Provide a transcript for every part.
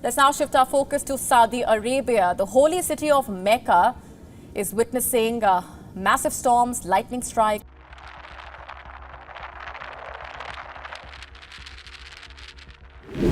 Let's now shift our focus to Saudi Arabia. The holy city of Mecca is witnessing massive storms, lightning strikes.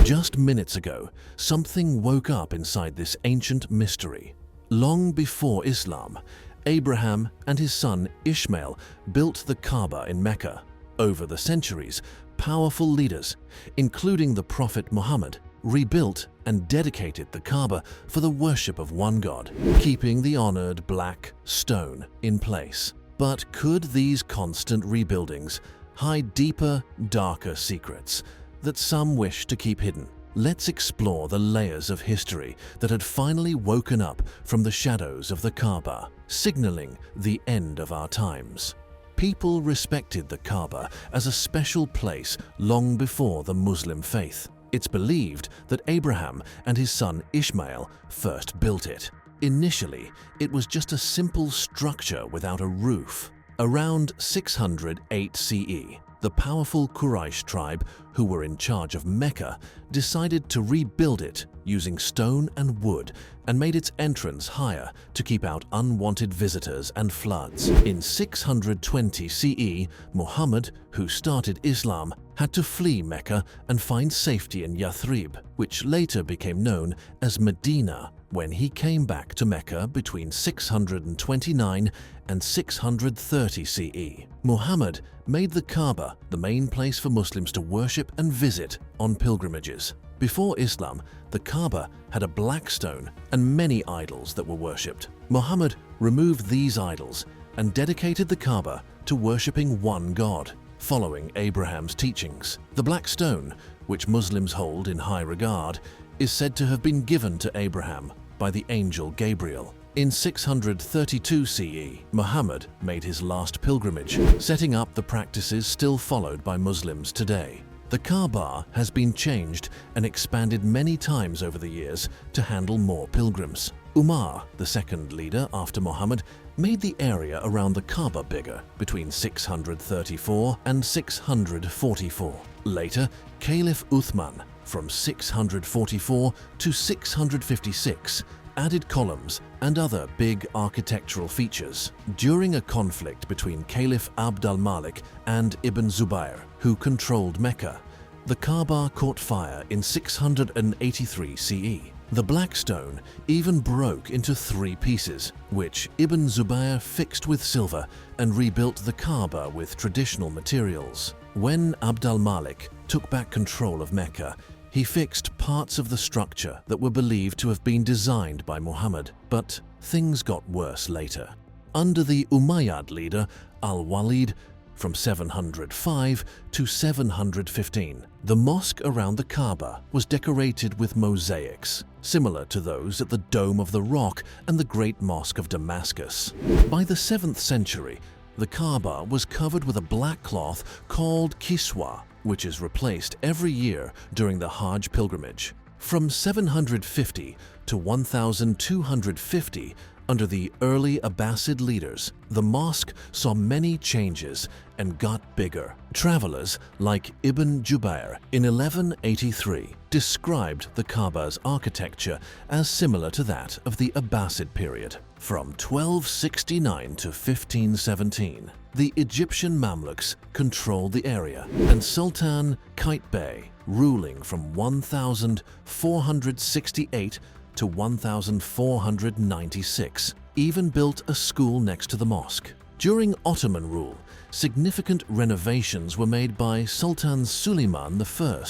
Just minutes ago, something woke up inside this ancient mystery. Long before Islam, Abraham and his son Ishmael built the Kaaba in Mecca. Over the centuries, powerful leaders, including the Prophet Muhammad, rebuilt and dedicated the Kaaba for the worship of one God, keeping the honored black stone in place. But could these constant rebuildings hide deeper, darker secrets that some wish to keep hidden? Let's explore the layers of history that had finally woken up from the shadows of the Kaaba, signaling the end of our times. People respected the Kaaba as a special place long before the Muslim faith. It's believed that Abraham and his son Ishmael first built it. Initially, it was just a simple structure without a roof. Around 608 CE, the powerful Quraysh tribe, who were in charge of Mecca, decided to rebuild it using stone and wood and made its entrance higher to keep out unwanted visitors and floods. In 620 CE, Muhammad, who started Islam, had to flee Mecca and find safety in Yathrib, which later became known as Medina, when he came back to Mecca between 629 and 630 CE. Muhammad made the Kaaba the main place for Muslims to worship and visit on pilgrimages. Before Islam, the Kaaba had a black stone and many idols that were worshipped. Muhammad removed these idols and dedicated the Kaaba to worshipping one God, following Abraham's teachings. The black stone, which Muslims hold in high regard, is said to have been given to Abraham by the angel Gabriel. In 632 CE, Muhammad made his last pilgrimage, setting up the practices still followed by Muslims today. The Kaaba has been changed and expanded many times over the years to handle more pilgrims. Umar, the second leader after Muhammad, made the area around the Kaaba bigger between 634 and 644. Later, Caliph Uthman, from 644 to 656, added columns and other big architectural features. During a conflict between Caliph Abd al-Malik and Ibn Zubayr, who controlled Mecca, the Kaaba caught fire in 683 CE. The black stone even broke into 3 pieces, which Ibn Zubayr fixed with silver and rebuilt the Kaaba with traditional materials. When Abd al-Malik took back control of Mecca, he fixed parts of the structure that were believed to have been designed by Muhammad, but things got worse later. Under the Umayyad leader Al-Walid, from 705 to 715, the mosque around the Kaaba was decorated with mosaics, similar to those at the Dome of the Rock and the Great Mosque of Damascus. By the 7th century, the Kaaba was covered with a black cloth called kiswah, which is replaced every year during the Hajj pilgrimage. From 750 to 1250, under the early Abbasid leaders, the mosque saw many changes and got bigger. Travelers like Ibn Jubayr in 1183 described the Kaaba's architecture as similar to that of the Abbasid period. From 1269 to 1517, the Egyptian Mamluks controlled the area, and Sultan Qaitbay, ruling from 1468 to 1496, even built a school next to the mosque. During Ottoman rule, significant renovations were made by Sultan Suleiman I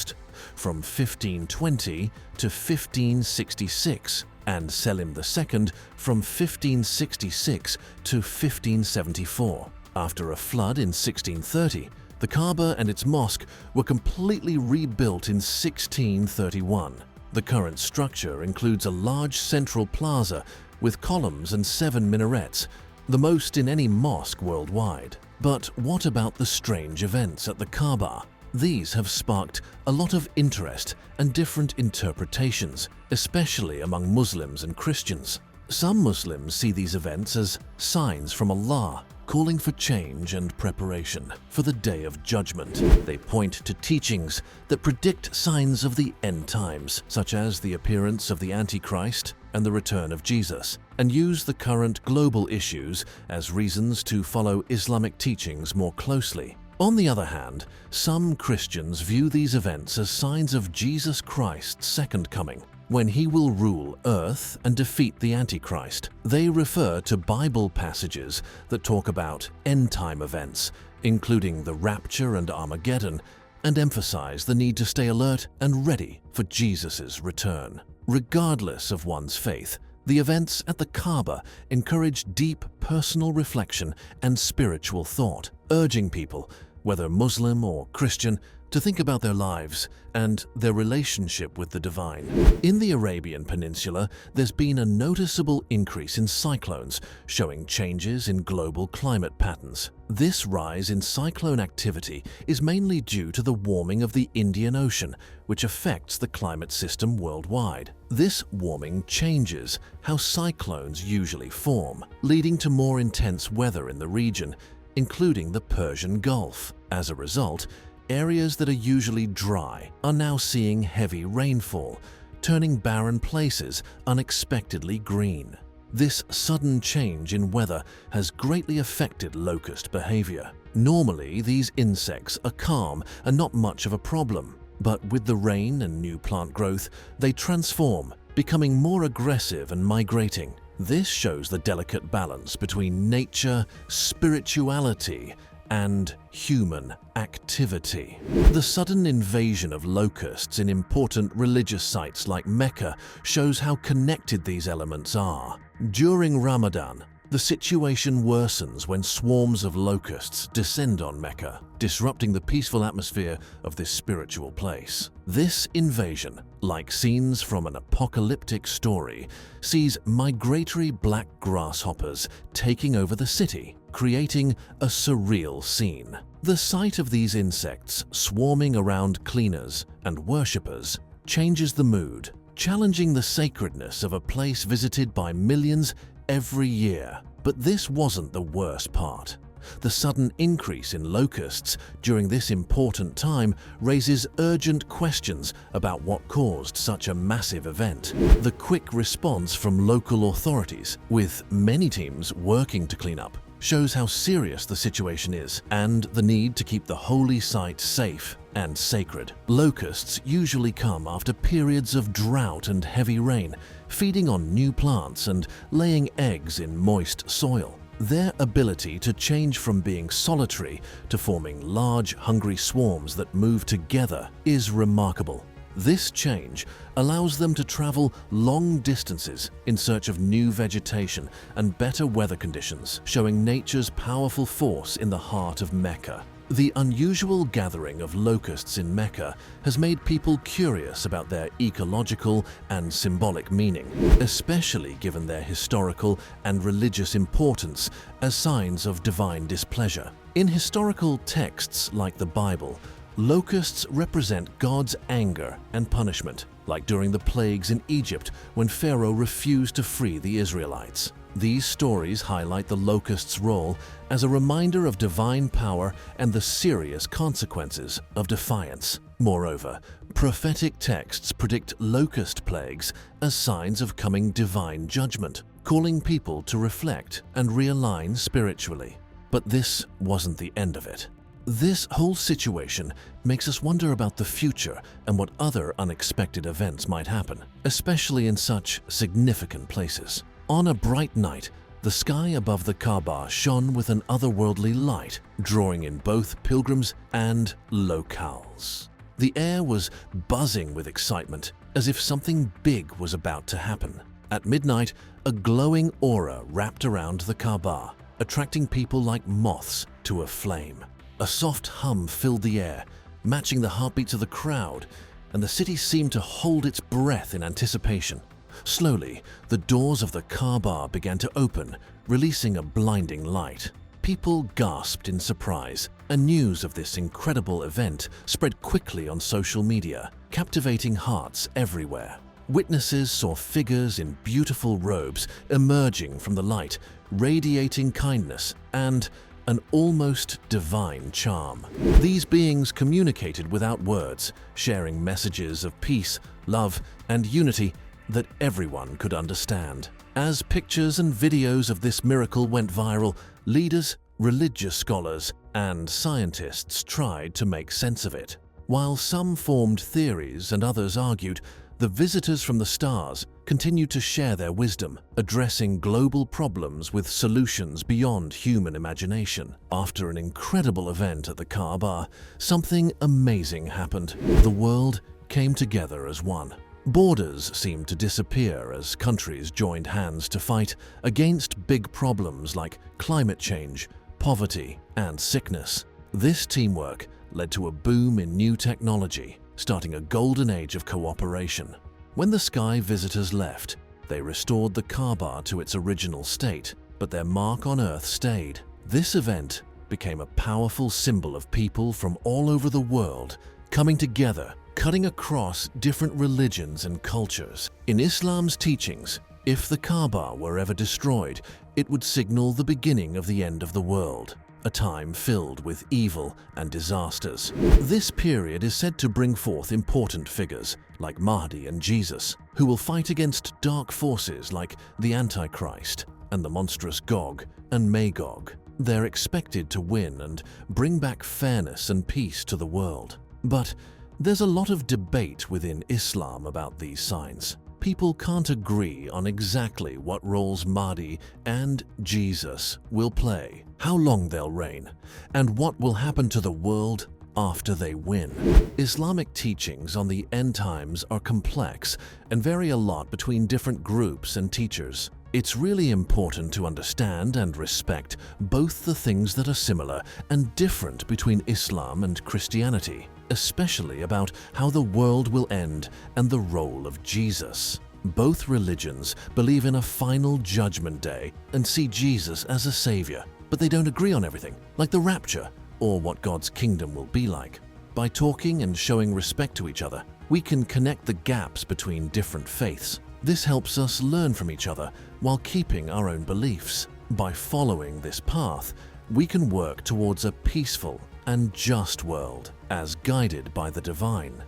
from 1520 to 1566, and Selim II from 1566 to 1574. After a flood in 1630, the Kaaba and its mosque were completely rebuilt in 1631. The current structure includes a large central plaza with columns and 7 minarets, the most in any mosque worldwide. But what about the strange events at the Kaaba? These have sparked a lot of interest and different interpretations, especially among Muslims and Christians. Some Muslims see these events as signs from Allah, calling for change and preparation for the Day of Judgment. They point to teachings that predict signs of the end times, such as the appearance of the Antichrist and the return of Jesus, and use the current global issues as reasons to follow Islamic teachings more closely. On the other hand, some Christians view these events as signs of Jesus Christ's second coming, when he will rule Earth and defeat the Antichrist. They refer to Bible passages that talk about end-time events, including the rapture and Armageddon, and emphasize the need to stay alert and ready for Jesus' return. Regardless of one's faith, the events at the Kaaba encourage deep personal reflection and spiritual thought, urging people, whether Muslim or Christian, to think about their lives and their relationship with the divine. In the Arabian Peninsula, there's been a noticeable increase in cyclones, showing changes in global climate patterns. This rise in cyclone activity is mainly due to the warming of the Indian Ocean, which affects the climate system worldwide. This warming changes how cyclones usually form, leading to more intense weather in the region, including the Persian Gulf. As a result, areas that are usually dry are now seeing heavy rainfall, turning barren places unexpectedly green. This sudden change in weather has greatly affected locust behavior. Normally, these insects are calm and not much of a problem, but with the rain and new plant growth, they transform, becoming more aggressive and migrating. This shows the delicate balance between nature, spirituality, and human activity. The sudden invasion of locusts in important religious sites like Mecca shows how connected these elements are. During Ramadan, the situation worsens when swarms of locusts descend on Mecca, disrupting the peaceful atmosphere of this spiritual place. This invasion, like scenes from an apocalyptic story, sees migratory black grasshoppers taking over the city, creating a surreal scene. The sight of these insects swarming around cleaners and worshippers changes the mood, challenging the sacredness of a place visited by millions every year. But this wasn't the worst part. The sudden increase in locusts during this important time raises urgent questions about what caused such a massive event. The quick response from local authorities, with many teams working to clean up, shows how serious the situation is and the need to keep the holy site safe and sacred. Locusts usually come after periods of drought and heavy rain, feeding on new plants and laying eggs in moist soil. Their ability to change from being solitary to forming large, hungry swarms that move together is remarkable. This change allows them to travel long distances in search of new vegetation and better weather conditions, showing nature's powerful force in the heart of Mecca. The unusual gathering of locusts in Mecca has made people curious about their ecological and symbolic meaning, especially given their historical and religious importance as signs of divine displeasure. In historical texts like the Bible, locusts represent God's anger and punishment, like during the plagues in Egypt when Pharaoh refused to free the Israelites. These stories highlight the locust's role as a reminder of divine power and the serious consequences of defiance. Moreover, prophetic texts predict locust plagues as signs of coming divine judgment, calling people to reflect and realign spiritually. But this wasn't the end of it. This whole situation makes us wonder about the future and what other unexpected events might happen, especially in such significant places. On a bright night, the sky above the Kaaba shone with an otherworldly light, drawing in both pilgrims and locals. The air was buzzing with excitement, as if something big was about to happen. At midnight, a glowing aura wrapped around the Kaaba, attracting people like moths to a flame. A soft hum filled the air, matching the heartbeats of the crowd, and the city seemed to hold its breath in anticipation. Slowly, the doors of the Kaaba began to open, releasing a blinding light. People gasped in surprise, and news of this incredible event spread quickly on social media, captivating hearts everywhere. Witnesses saw figures in beautiful robes emerging from the light, radiating kindness and an almost divine charm. These beings communicated without words, sharing messages of peace, love, and unity that everyone could understand. As pictures and videos of this miracle went viral, leaders, religious scholars, and scientists tried to make sense of it. While some formed theories and others argued, the visitors from the stars continued to share their wisdom, addressing global problems with solutions beyond human imagination. After an incredible event at the Kaaba, something amazing happened. The world came together as one. Borders seemed to disappear as countries joined hands to fight against big problems like climate change, poverty, and sickness. This teamwork led to a boom in new technology, starting a golden age of cooperation. When the sky visitors left, they restored the Kaaba to its original state, but their mark on Earth stayed. This event became a powerful symbol of people from all over the world coming together, cutting across different religions and cultures. In Islam's teachings, if the Kaaba were ever destroyed, it would signal the beginning of the end of the world, a time filled with evil and disasters. This period is said to bring forth important figures like Mahdi and Jesus, who will fight against dark forces like the Antichrist and the monstrous Gog and Magog. They're expected to win and bring back fairness and peace to the world. But there's a lot of debate within Islam about these signs. People can't agree on exactly what roles Mahdi and Jesus will play, how long they'll reign, and what will happen to the world after they win. Islamic teachings on the end times are complex and vary a lot between different groups and teachers. It's really important to understand and respect both the things that are similar and different between Islam and Christianity, especially about how the world will end and the role of Jesus. Both religions believe in a final judgment day and see Jesus as a savior, but they don't agree on everything, like the rapture or what God's kingdom will be like. By talking and showing respect to each other, we can connect the gaps between different faiths. This helps us learn from each other while keeping our own beliefs. By following this path, we can work towards a peaceful and just world, as guided by the divine.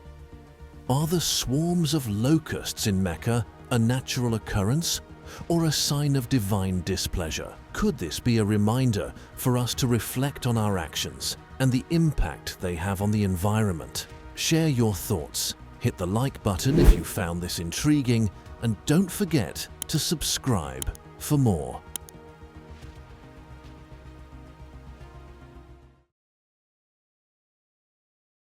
Are the swarms of locusts in Mecca a natural occurrence or a sign of divine displeasure? Could this be a reminder for us to reflect on our actions and the impact they have on the environment? Share your thoughts, hit the like button if you found this intriguing, and don't forget to subscribe for more.